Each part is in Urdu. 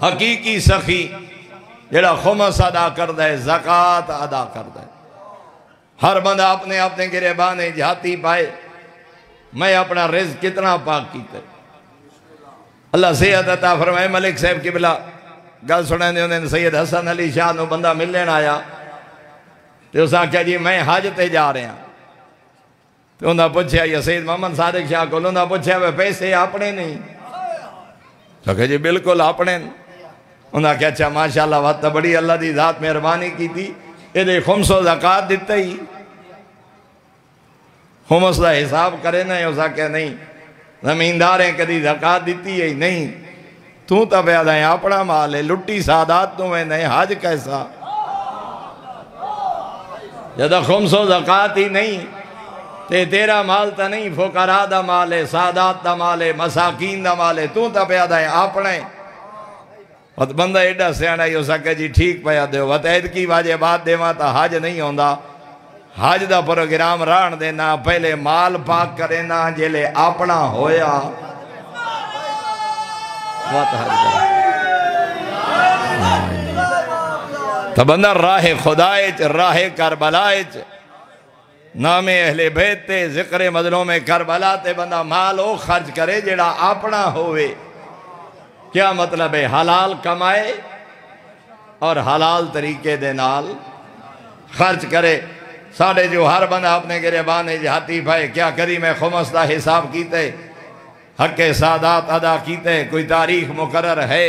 حقیقی سخی جڑا خمس ادا کردہ ہے، زکاة ادا کردہ ہے۔ ہر بندہ اپنے اپنے گریبانے جھاتی پائے میں اپنا رزق کتنا پاک کیتا ہے۔ اللہ صحت عطا فرمائے۔ ملک صاحب کی بلا گل سنیں دے انہیں سید حسن علی شاہ نو بندہ ملن آیا تو اس نے کہا جی میں حج تے جا رہے ہیں۔ تو انہوں نے پوچھا یا سید محمد صادق شاہ کو، انہوں نے پوچھا وہ پیسے اپنے نہیں؟ تو کہا جی بالکل اپنے۔ انہوں نے کہا اچھا ماشاءاللہ وقت بڑی اللہ دی ذات مہربانی کی تھی، یہ دے خمس و زکاة دیتا ہی خمس دا حساب کرے نا۔ اس نے کہا نہیں، زمینداریں کدی زکاة دیتی ہے نہیں، تو تب یاد ہے اپنا مال ہے، لٹی سادات تو میں نہیں، حج کیسا جدہ خمس و زکاة ہی نہیں تے تیرا مال تا نہیں، فقراء دا مال ہے، سادات دا مال ہے، مساکین دا مال ہے، تو تب یاد ہے اپنے۔ وقت بندہ ایڈا سیانا ہی ہو سکے جی ٹھیک پیا دیو، وقت عید کی واجبات دیواں تا حج نہیں ہوندہ، حج دا پروگرام ران دینا، پہلے مال پاک کرینا جلے اپنا ہویا وقت حج کرا۔ تو بندہ راہ خدایچ، راہ کربلائچ، نام اہل بیت تے، ذکر مظلوم کربلا تے بندہ مال او خرچ کرے جڑا اپنا ہوئے۔ کیا مطلب ہے؟ حلال کمائے اور حلال طریقے دے نال خرچ کرے۔ ساڑھے جو ہر بندہ اپنے گریبانے جہاتی بھائی کیا کری میں خمس دا حساب کیتے، حق سادات ادا کیتے، کوئی تاریخ مقرر ہے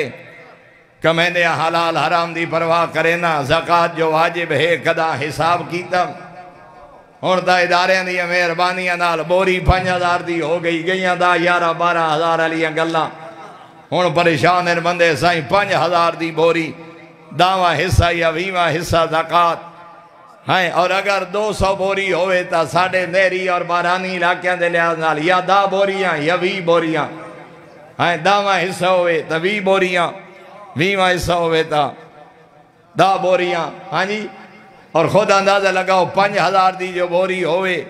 کمینے حلال حرام دی پرواہ کرے نا، زکاة جو واجب ہے کدا حساب کیتا۔ اور دا ادارے دی مہربانیاں نال بوری 5000 دی ہو گئی، گئیاں دا 11-12 علیاں گلاں، ہون پریشان ہیں بندے سائیں 5000 دی بوری داواں حصہ یا 20واں حصہ زکاة ہیں۔ اور اگر 200 بوری ہوئے تا ساڑھے نہری اور بارانی علاقیاں دے لحاظ نال یا 10 بوریاں یا 20 بوریاں ہیں، داواں حصہ ہوئے تا 20 بوریاں، 20واں حصہ ہوئے تا 10 بوریاں، ہاں جی۔ اور خود اندازہ لگاؤ 5000 دی جو بوری ہوئے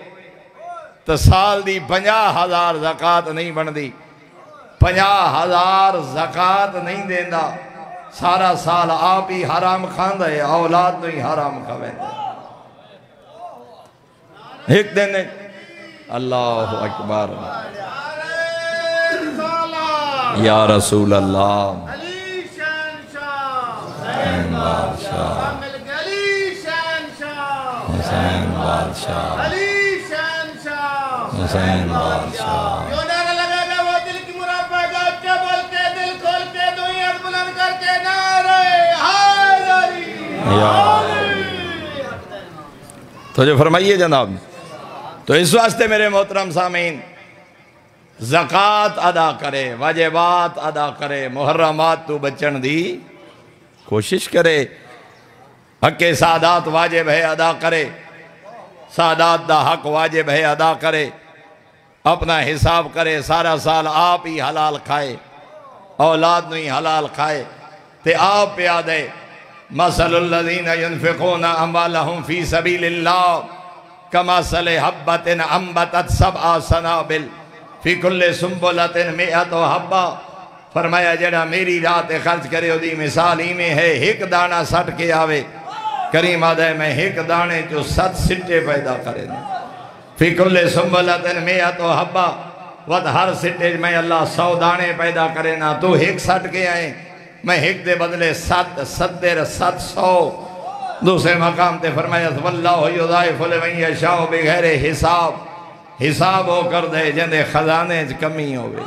تو سال دی 50,000 زکاة نہیں بن دی، 50,000 زکاة نہیں دیندہ، سارا سال آپ ہی حرام کھاندہ ہے، اولاد تو ہی حرام کھویندہ۔ ایک دن اللہ اکبر یا رسول اللہ حسین بادشاہ، حسین بادشاہ، حسین بادشاہ، تو جو فرمائیے جناب، تو اس واسطے میرے محترم سامعین زکاة ادا کرے، واجبات ادا کرے، محرمات تو بچن دی کوشش کرے، حق سادات واجب ہے ادا کرے، سادات دا حق واجب ہے ادا کرے، اپنا حساب کرے، سارا سال آپ ہی حلال کھائے، اولاد نہیں حلال کھائے، تے آپ پیاد ہے مثل الذین ينفقون اموالهم فی سبیل اللہ کمثل حبۃ انبتت 7 سنابل فی کل سنبلۃ 100 حبہ۔ فرمایا جڑا میری رات خرچ کرے دی مثال ہی میں ہے، ایک دانہ سٹ کے آوے، کریم آدھے میں ایک دانے جو 7 سٹے پیدا کرے دیں، فی کل سنبلۃ 100 حبہ، ود ہر سٹے میں اللہ 100 دانے پیدا کرے نا، تو ایک سٹ کے آئیں، میں ایک دے بدلے 700۔ دوسرے مقام تے فرمایا واللہ یضاعف لمن یشاء بغیر حساب، حساب ہو کر دے جندے خزانے کمی ہوئے،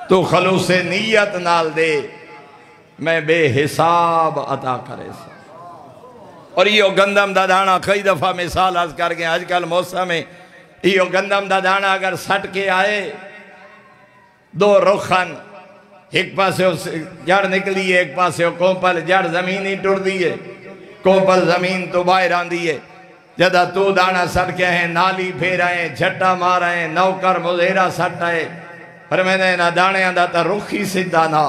تو خلوص نیت نال دے میں بے حساب عطا کرے سا۔ اور یہ گندم دا دانا کئی دفعہ مثال از کر گئے، آج کل موسم میں یہ گندم دا دانا اگر سٹ کے آئے، 2 رخن، ایک پاسے جڑ نکلی ہے، ایک پاسے کوپل، جڑ زمین ہی ٹر دیئے، کوپل زمین تو باہر آن دیئے، جدہ تو دانا سٹ کے ہیں، نالی پھیر آئیں، جھٹا مار آئیں، نوکر مزیرہ سٹ آئے، پر میں نے نا دانے آندھا تا رخی سدھا نا،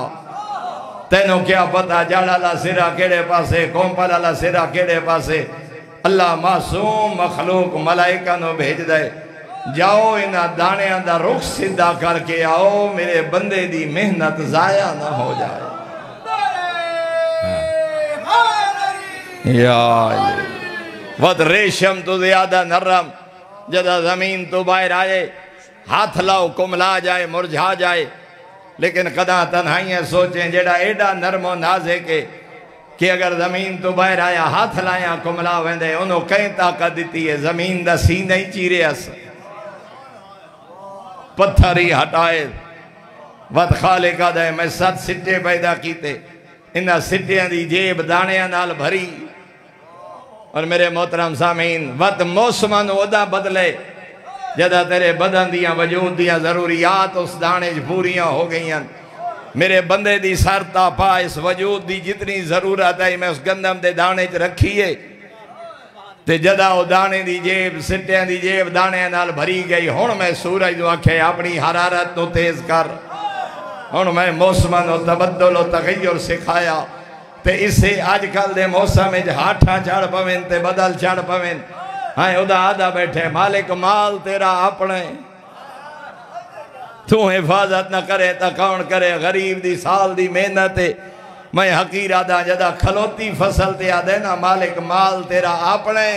تینوں کیا پتا جڑ اللہ سرہ کیڑے پاسے، کوپل اللہ سرہ کیڑے پاسے، اللہ معصوم مخلوق ملائکہ نو بھیج دے، جاؤ انہا دانیاں دا رخ سدھا کر کے آؤ، میرے بندے دی محنت ضائع نہ ہو جائے۔ یا وقت ریشم تو زیادہ نرم، جدہ زمین تو باہر آئے، ہاتھ لاؤ کملا جائے مرجھا جائے، لیکن قداں تنہائیاں سوچیں جیڑا ایڈا نرم و نازک ہے کہ اگر زمین تو باہر آیا ہاتھ لائیں کملا ویندے انہوں کہیں طاقت دیتی ہے، زمین دا سینہ ہی چیرے اس پتھر ہی ہٹائے۔ وقت خالقہ دے میں 7 سٹے پیدا کیتے، انہا سٹیاں دی جیب دانیاں نال بھری، اور میرے محترم سامعین وقت موسمان ادا بدلے جدہ تیرے بدن دیاں وجود دیاں ضروریات اس دانے پوریاں ہو گئی ہیں۔ میرے بندے دی سرتا پا اس وجود دی جتنی ضرورت ہے میں اس گندم دے دانے چ رکھیے، تے جدہ وہ دانے دی جیب سٹیاں دی جیب دانے نال بھری گئی، ہون میں سورج دو آکھے اپنی حرارت تو تیز کر، ہون میں موسمن و تبدل و تغیر سکھایا، تے اسے آج کل دے موسم میں ہاتھاں چڑھ پوین تے بدل چڑھ پوین، ہاں ادا آدھا بیٹھے مالک مال تیرا اپنے، تو حفاظت نہ کرے تا کون کرے، غریب دی سال دی محنت میں حقیر آدھا جدہ کھلوتی فصل تے آدھے نا مالک مال تیرا اپنے،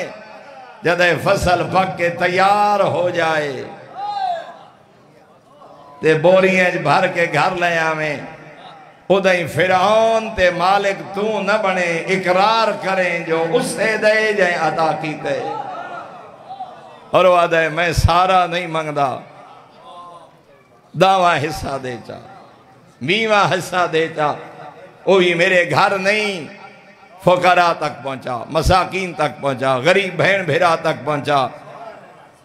جدہ فصل پک کے تیار ہو جائے تے بوریاں بھر کے گھر لے آویں، ادھائیں فرعون تے مالک تو نہ بنے، اقرار کریں جو اس سے دے جائیں عطا کیتے، اور وہ آدھے میں سارا نہیں منگدا، داواں حصہ دے چا، میواں حصہ دے چا، وہی میرے گھر نہیں فقراء تک پہنچا، مساکین تک پہنچا، غریب بہن بھیرا تک پہنچا،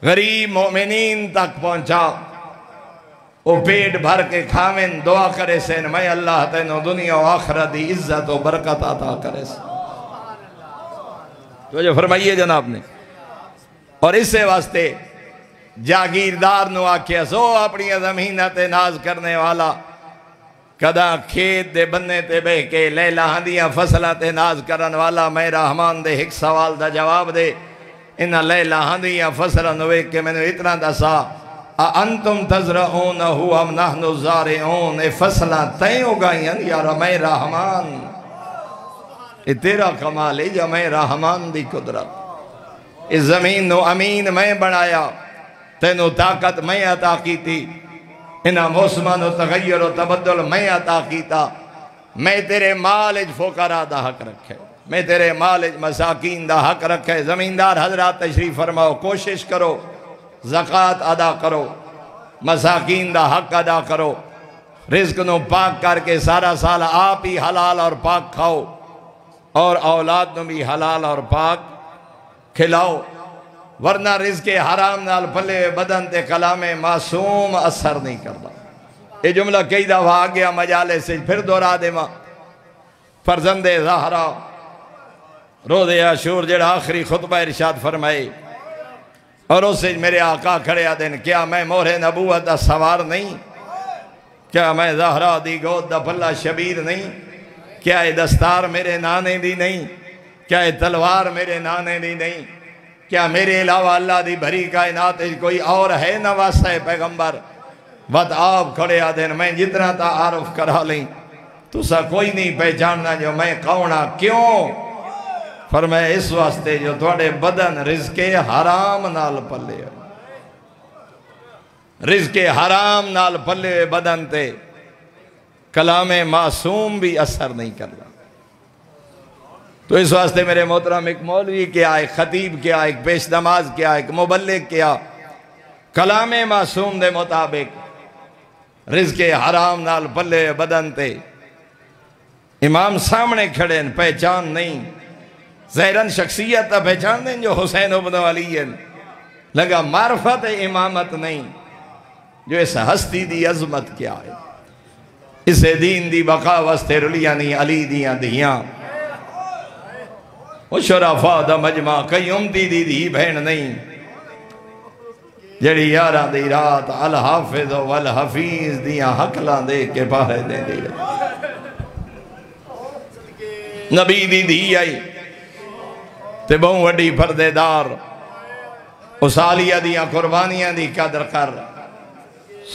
غریب مومنین تک پہنچا، وہ پیٹ بھر کے کھامن دعا کرے سین میں اللہ تینو دنیا و آخرت دی عزت و برکت عطا کرے سین، تو جو فرمائیے جناب نے، اور اس سے واسطے جاگیردار نو آکھیا سو اپنی زمینت ناز کرنے والا، کدا کھیت دے بننے تے بے کے لیلہ ہندیاں فصلہ تے ناز کرن والا، میں رحمان دے ایک سوال دا جواب دے، انہا لیلہ ہندیاں فصلہ نوے کے میں نے اتنا دسا، انتم تزرعونہو ام نحن زارعون، اے فصلہ تین اگائیں یارا میں رحمان، اے تیرا کمال ہے جا میں رحمان دی قدرت، اس زمین نو امین میں بنایا، تینو طاقت میں عطا کی تھی، انہا موسمان و تغیر و تبدل میں عطا کیتا، میں تیرے مالج فقراء دا حق رکھے، میں تیرے مالج مساکین دا حق رکھے، زمیندار حضرات تشریف فرماؤ، کوشش کرو زکاة ادا کرو، مساکین دا حق ادا کرو، رزق نو پاک کر کے سارا سال آپ ہی حلال اور پاک کھاؤ، اور اولاد نو بھی حلال اور پاک کھلاؤ، ورنہ رزق حرام نال پلے بدن تے کلام معصوم اثر نہیں کرتا۔ یہ جملہ کئی دفعہ آگیا مجالے سے پھر دورا دے ماں، فرزند زہرا روز عاشور جڑا آخری خطبہ ارشاد فرمائے، اور اس سے میرے آقا کھڑے آدھیں کیا میں مہر نبوت دا سوار نہیں، کیا میں زہرا دی گود دا پلہ شبیر نہیں، کیا یہ دستار میرے نانے دی نہیں، کیا یہ تلوار میرے نانے دی نہیں، کیا میرے علاوہ اللہ دی بھری کائنات کوئی اور ہے نواسہ پیغمبر، وقت آپ کھڑے آدھیں میں جتنا تا عارف کرا لیں تو سا کوئی نہیں پہچاننا جو میں کونا، کیوں؟ فرمائے اس واسطے جو تھوڑے بدن رزق حرام نال پلے، رزق حرام نال پلے بدن تے کلام معصوم بھی اثر نہیں کرنا۔ تو اس واسطے میرے محترم ایک مولوی کیا، ایک خطیب کیا، ایک پیش نماز کیا، ایک مبلغ کیا، کلام معصوم دے مطابق رزق حرام نال پلے بدن تے، امام سامنے کھڑے پہچان نہیں، ظاہراً شخصیت پہچان دیں جو حسین ابن علی لگا، معرفت امامت نہیں، جو اس ہستی دی عظمت کیا ہے، اسے دین دی بقا واسطے رلیاں نہیں علی دیاں دیاں، وہ شرفا دا مجمع کئی امتی دی بہن نہیں، جڑی یارہ دی رات الحافظ والحفیظ دیاں حقلان دے کے پاہے دے دیا، نبی دی آئی تے بہوں وڈی پردے دار، اس عالیہ دیاں قربانیاں دی قدر کر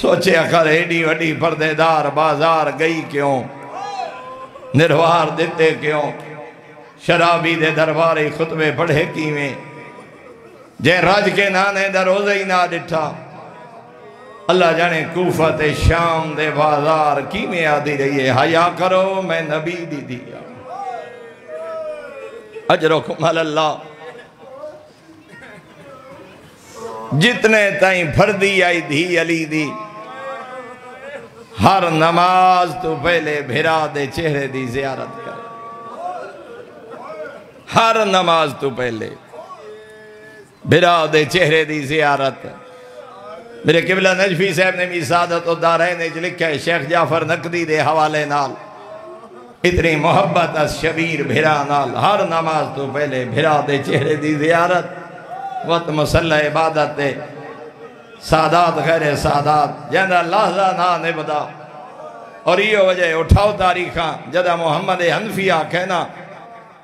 سوچے کر ایڈی وڈی پردے دار بازار گئی کیوں نروار دیتے کیوں شرابی دے دربارے خطبے پڑھے کیویں جے راج کے نانے دا روزے ہی نہ ڈٹھا اللہ جانے کوفہ تے شام دے بازار کیویں آدھی رہی ہے حیا کرو میں نبی دی دیا اجرکم اللہ جتنے تائیں پھردی آئی دھی علی دی ہر نماز تو پہلے بھرا دے چہرے دی زیارت کر ہر نماز تو پہلے بھرا دے چہرے دی زیارت میرے قبلہ نجفی صاحب نے بھی سعادت و دارین نے لکھا ہے شیخ جعفر نقدی دے حوالے نال اتنی محبت اس شبیر بھرا نال ہر نماز تو پہلے بھرا دے چہرے دی زیارت وقت مسلح عبادت دے سادات غیر سادات جہاں لحظہ نا نبدا اور یہ وجہ اٹھاؤ تاریخاں جدہ محمد حنفیہ کہنا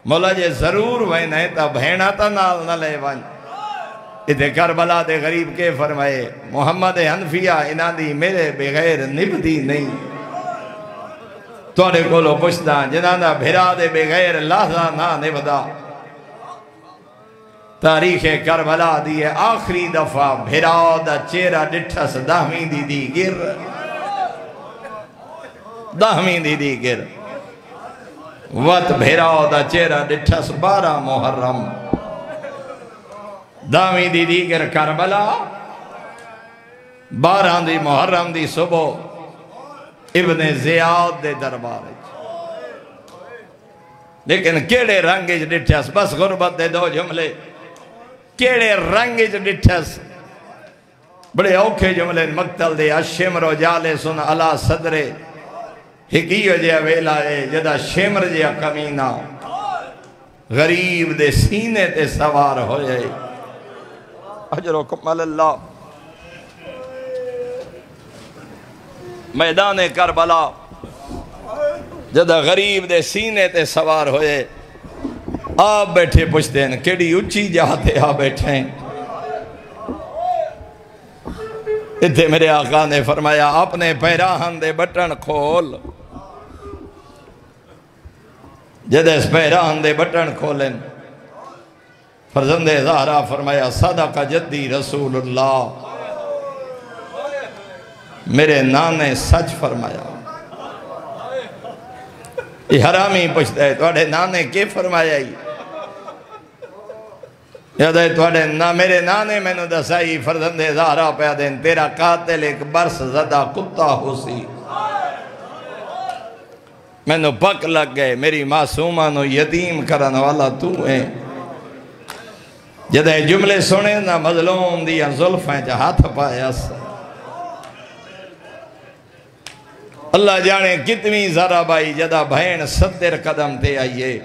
مولا جے ضرور وینے تا بھینا تا نال نہ لے ون اتھے کربلا دے غریب کے فرمائے محمد حنفیہ انہاں دی میرے بغیر نبدی نہیں توڑے کو لو پشتا جنہاں دا بھرا دے بغیر لحظہ نا نبدا تاریخ کربلا دیئے آخری دفعہ بھرا دا چیرہ ڈٹھس دہویں دی گر دہویں دی گر وقت بھرا دا چیرہ ڈٹھس 12 محرم دہویں دی گر کربلا 12 دی محرم دی صبح ابن زیاد دے دربار لیکن کیڑے رنگج ڈٹھس بس غربت دے دو جملے کیڑے رنگج ڈٹھس بڑے اوکھے جملے مقتل دے اشمر و جالسن علا صدرے حقیو جے ویلا ہے جدہ شمر جے کمینہ غریب دے سینے تے سوار ہوئے اجرکم اللہ میدان کربلا جدہ غریب دے سینے تے سوار ہوئے آپ بیٹھے پوچھتے ہیں کیڑی اچھی جاتے آپ بیٹھے ہیں اتھے میرے آقا نے فرمایا اپنے پیراہن دے بٹن کھول جدہ اس پیراہن دے بٹن کھولیں فرزند زہرا فرمایا صدق جدی رسول اللہ میرے نانے سچ فرمایا یہ حرامی پوچھتا ہے توڑے نانے کے فرمایا ہی یاد ہے میرے نانے میں نے دسائی فرزند زہرا پہ دین تیرا قاتل ایک برس زدہ کتا ہو سی میں نے پک لگ گئے میری معصومہ نو یتیم کرن والا تو ہے جدہ جملے سنے نا مظلوم دیا ظلفیں جا ہاتھ پایا سا اللہ جانے کتنی ذرا بائی جدہ بھین 70 قدم تے آئیے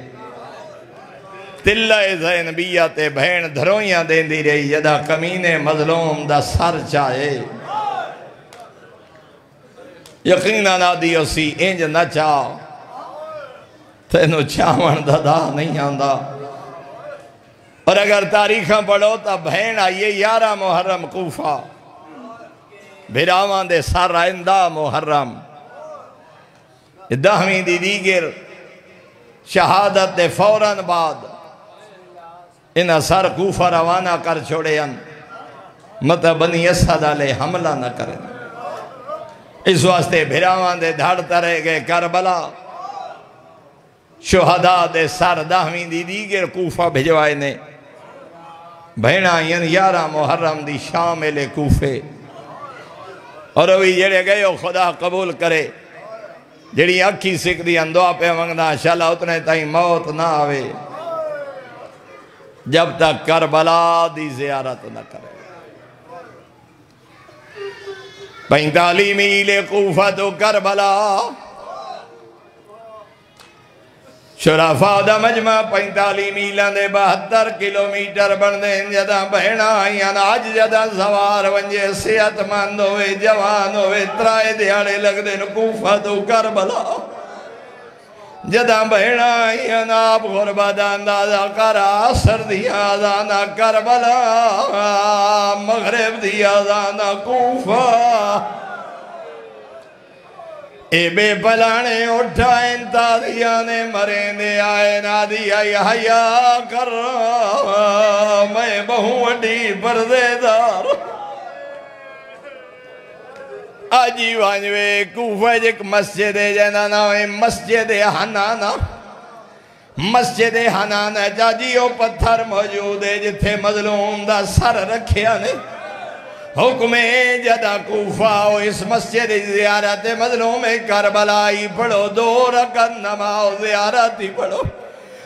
تلہ زینبیہ تے بھین دھرویاں دین دی رہی جدہ کمینے مظلوم دا سر چاہے یقیناً نہ دیو سی انج نہ چاہ تینو چاہون دا نہیں آندہ اور اگر تاریخاں پڑھو تا بھین آئیے 11 محرم کوفہ بھراوان دے سر آئندہ محرم 10ویں دیگر شہادت دے فوراً بعد انہا سر کوفہ روانہ کر چھوڑے ان مطلب بنی اسد علیہ حملہ نہ کریں اس واسطے بھراوان دے دھڑتا رہ گئے کربلا شہداء دے سر 10ویں دیگر کوفہ بھجوائے نے بھینا 11 محرم دی شامل کوفے اور وہی جڑے گئے خدا قبول کرے جڑی اکھی سکھ دی اندعا پہ منگنا شالا اتنے تائیں موت نہ آوے جب تک کربلا دی زیارت نہ کرے 45 میل کوفہ تو کربلا شرافہ دا مجمع 45 میلان دے 72 کلومیٹر بندیں جدہ بہنا آئیاں آج جدہ سوار ونجے صحت مند ہوئے جوان ہوئے ترائے دیاڑے لگ دیں کوفہ تو کربلا جدہ بہنا یناب غربت اندازہ کرا سردی آزانہ کربلا مغرب دی آزانہ کوفہ اے بے پلانے اٹھا انتادیانے مرین دے آئے نادی آئی حیاء کر میں بہوں وڈی پردے دار آجی وانجوے کوفہ جک مسجد جنانا مسجد حنانا مسجد حنانا جاجیو پتھر موجود ہے جتھے مظلوم دا سر رکھیا نے حکم جدہ کوفہ و اس مسجد زیارت مظلوم کربلائی پڑھو 2 رکعت نماز زیارتی پڑھو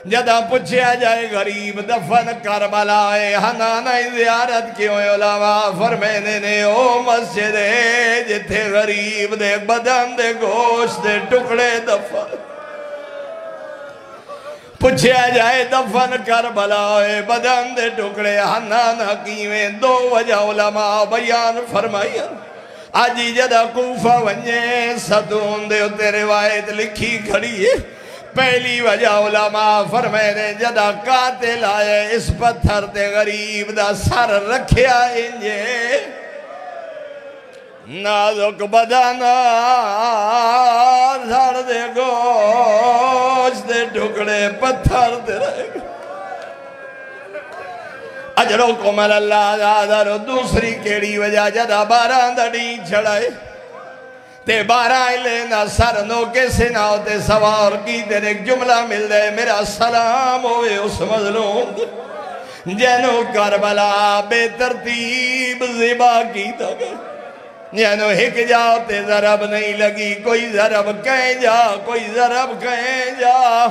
جدہ پوچھا جائے غریب دفن کربلائے حنانہ زیارت کیوں علماء فرمینے نے او مسجد ہے جتھے غریب دے بدن دے گوشت دے ٹکڑے دفن پوچھا جائے دفن کربلائے بدن دے ٹکڑے حنانہ کیویں 2 وجہ علماء بیان فرمائیں آجی جدہ کوفہ ونجے ستون دے اتے روایت لکھی کھڑی ہے پہلی وجہ علماء فرمینے جدہ قاتل آئے اس پتھر تے غریب دا سر رکھیا انجے نازک بدانا دھڑ دے گوشت دے ٹکڑے پتھر دے رہے گا اجرکم اللہ دادر دوسری کیڑی وجہ جدہ باران دڑی چھڑائے تے بارائیں لینا سر نوکے سے ناوتے سوار کی تیرے ایک جملہ مل دے میرا سلام ہوئے اس مظلوم جنو کربلا بے ترتیب زبا کی تک جنو ہک جاؤ تے ضرب نہیں لگی کوئی ضرب کہیں جا کوئی ضرب کہیں جا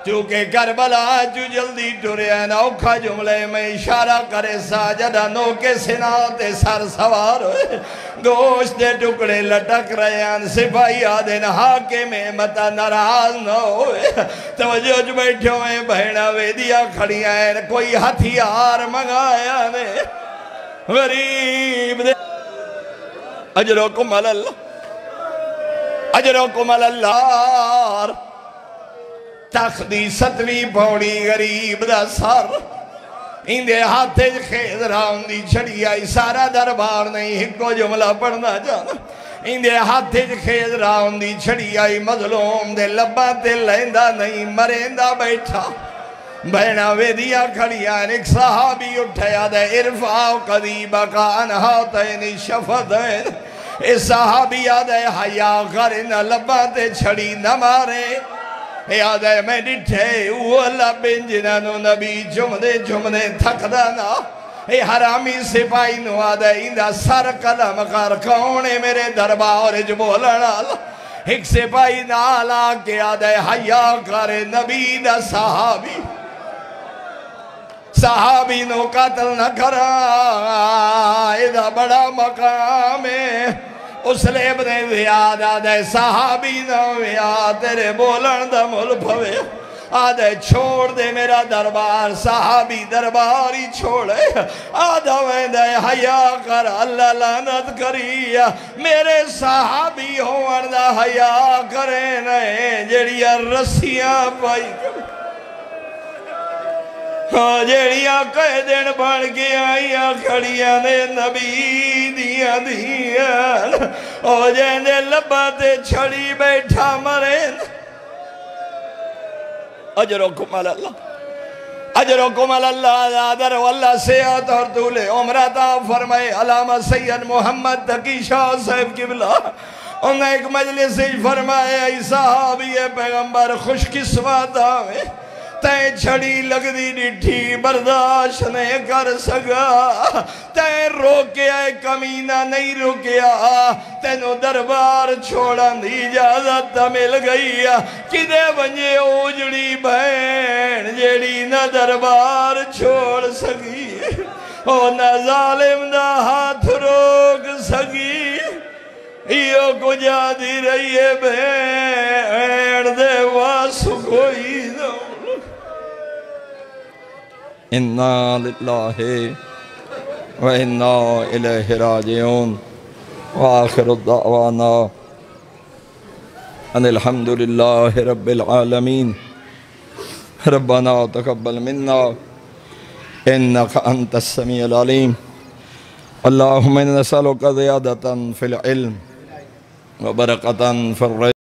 چونکہ کربلا جو جلدی ٹورے ہیں اوکھا جملے میں اشارہ کرے ساجدہ نوکے سناتے سر سوار ہوئے گوشت دے ٹکڑے لٹک رہے ہیں سپاہی آدھن حاکم میں متا ناراض نہ ہوئے توجہ جو بیٹھے ہوئے بہنہ ویدیا کھڑی ہیں کوئی ہتھیار منگایا نے غریب دے اجرکم اللہ اجرکم اللہ تختی 7ویں پوڑی غریب دا سر اندے ہاتھے خیز راؤں دی چھڑی آئی سارا دربار نہیں ہکو جملہ پڑھنا جانا اندے ہاتھے خیز راؤں دی چھڑی آئی مظلوم دے لبا تے لیندہ نہیں مریندہ بیٹھا بہنہ ویدیا کھڑی آئین ایک صحابی اٹھایا دے ارفاؤ قدیبہ کا انہاتین شفتین اس صحابی آدھے حیاء کرن لبا تے چھڑی نہ مارے یاد ہے میں ڈٹھے وہ اللہ بن جنانو نبی جمدے تھک دانا اے حرامی سپاہی نو آدھے اندہ سر قلم کر کونے میرے دربار جو بولنا ایک سپاہی نالا کے آدھے حیاء کرے نبی دا صحابی نو قتل نہ کرا ایدہ بڑا مقام ہے اس لیب نے زیاد آدھے صحابی نویا تیرے بولن دا ملپوے آدھے چھوڑ دے میرا دربار صحابی درباری چھوڑے آدھا ویندے حیاء کر اللہ لعنت کری میرے صحابی ہوون دا حیاء کرے نئے جڑیا رسیاں پائی کرے جیڑیاں کہہ دن بڑھ کے آئیاں کھڑیاں نے نبی دیاں او جیندے لبا تے چھڑی بیٹھا مرین اجرکم اللہ اجرکم اللہ آدر واللہ سیعت اور دولے عمرہ فرمائے علامہ سید محمد تقی شاہ صاحب قبلہ انہوں نے ایک مجلس فرمائے ای صحابی پیغمبر خوش قسمت آوے تے چھڑی لگ دی ڈٹھی برداشت نہیں کر سکا تے روکیا کمینہ نہیں روکیا تینو دربار چھوڑن دی اجازت مل گئی کدے ونجے اوجڑی بہن جیڑی نہ دربار چھوڑ سکی او نہ ظالم دا ہاتھ روک سکی ایو کو جا دی رہی ہے بہن دے واسو کوئی دو اِنَّا لِلَّهِ وَإِنَّا إِلَيْهِ رَاجِعُونَ وَآخِرُ الدَّعْوَانَا ان الحمد للہ رب العالمین ربنا تقبل منا انک انت السمیع العلیم اللہم انا نسألک زیادة فی العلم وبرکة فی الرزق